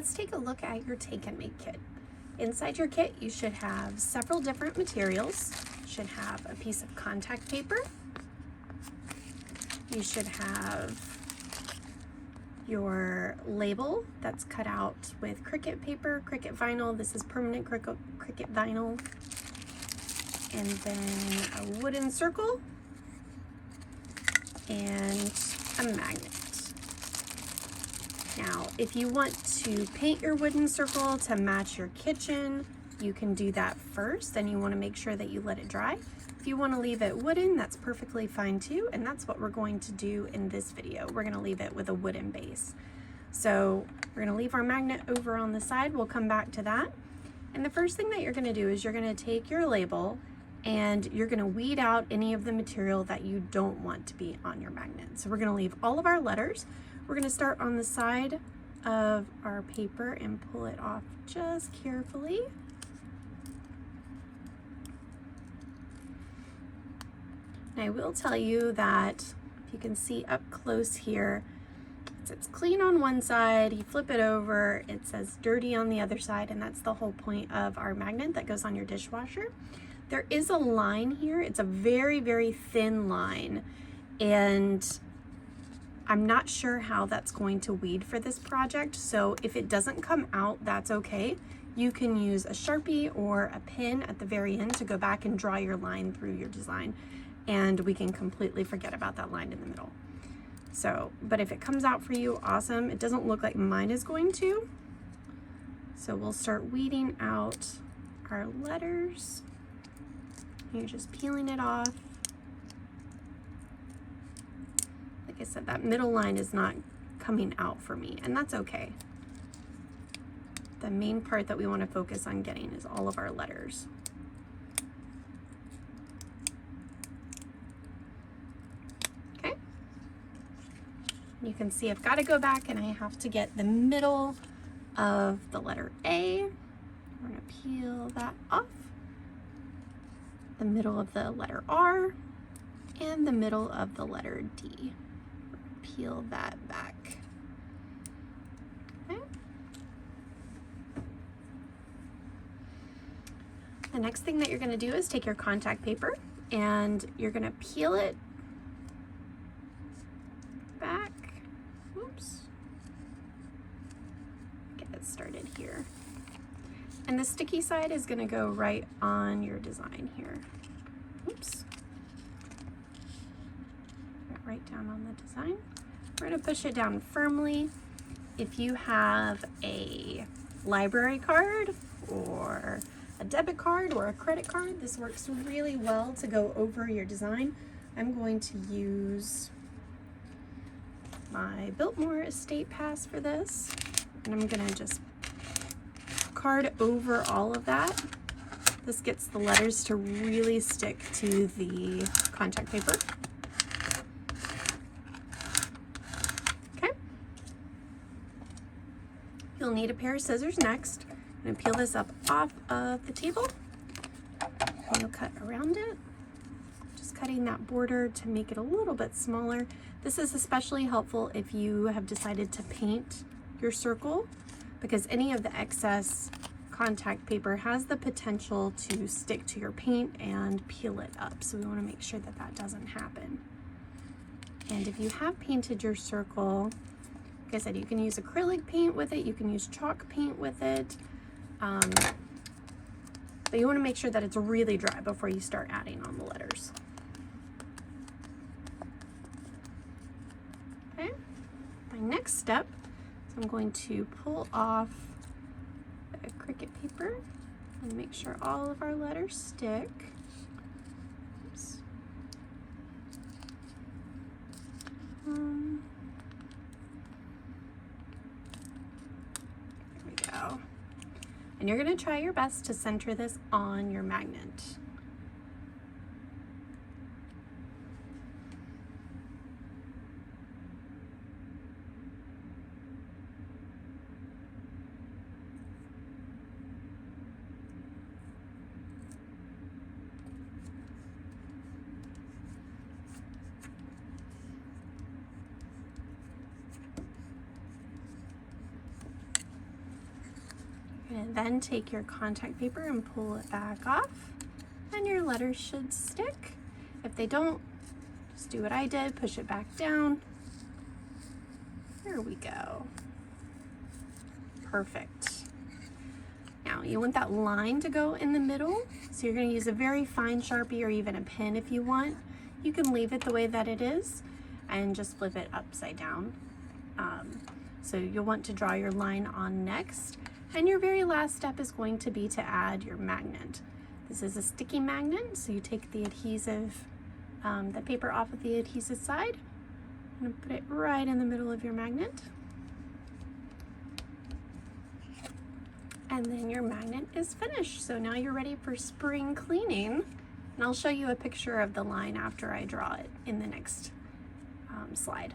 let's take a look at your take and make kit. Inside your kit, you should have several different materials. You should have a piece of contact paper. You should have your label that's cut out with Cricut paper, Cricut vinyl. This is permanent Cricut vinyl. And then a wooden circle and a magnet. Now, if you want to paint your wooden circle to match your kitchen, you can do that first, and you want to make sure that you let it dry. If you want to leave it wooden, that's perfectly fine too, and that's what we're going to do in this video. We're going to leave it with a wooden base. So we're going to leave our magnet over on the side. We'll come back to that. And the first thing that you're going to do is you're going to take your label and you're going to weed out any of the material that you don't want to be on your magnet. So we're going to leave all of our letters. We're going to start on the side of our paper and pull it off just carefully. And I will tell you that if you can see up close here, it's clean on one side, you flip it over, it says dirty on the other side, and that's the whole point of our magnet that goes on your dishwasher. There is a line here. It's a very, very thin line, and I'm not sure how that's going to weed for this project, so if it doesn't come out, that's okay. You can use a Sharpie or a pin at the very end to go back and draw your line through your design, and we can completely forget about that line in the middle. So, but if it comes out for you, awesome. It doesn't look like mine is going to. So we'll start weeding out our letters. You're just peeling it off. Like I said, that middle line is not coming out for me, and that's okay. The main part that we want to focus on getting is all of our letters. Okay. You can see I've got to go back and I have to get the middle of the letter A. We're going to peel that off. The middle of the letter R and the middle of the letter D. Peel that back. Okay. The next thing that you're going to do is take your contact paper and you're going to peel it back. Oops. Get it started here. And the sticky side is going to go right on your design here. Oops. Right down on the design. We're going to push it down firmly. If you have a library card or a debit card or a credit card, this works really well to go over your design. I'm going to use my Biltmore Estate Pass for this, and I'm going to just card over all of that. This gets the letters to really stick to the contact paper. Okay. You'll need a pair of scissors next. I'm going to peel this up off of the table. And you'll cut around it. Just cutting that border to make it a little bit smaller. This is especially helpful if you have decided to paint your circle, because any of the excess contact paper has the potential to stick to your paint and peel it up. So we want to make sure that that doesn't happen. And if you have painted your circle, like I said, you can use acrylic paint with it, you can use chalk paint with it, but you want to make sure that it's really dry before you start adding on the letters. Okay, my next step is I'm going to pull off the Cricut paper and make sure all of our letters stick. Oops. There we go. And you're going to try your best to center this on your magnet. And then take your contact paper and pull it back off, and your letters should stick. If they don't, just do what I did, push it back down. There we go. Perfect. Now you want that line to go in the middle, so you're going to use a very fine Sharpie or even a pen if you want. You can leave it the way that it is and just flip it upside down. So you'll want to draw your line on next. And your very last step is going to be to add your magnet. This is a sticky magnet, so you take the adhesive, the paper off of the adhesive side and put it right in the middle of your magnet. And then your magnet is finished. So now you're ready for spring cleaning. And I'll show you a picture of the line after I draw it in the next slide.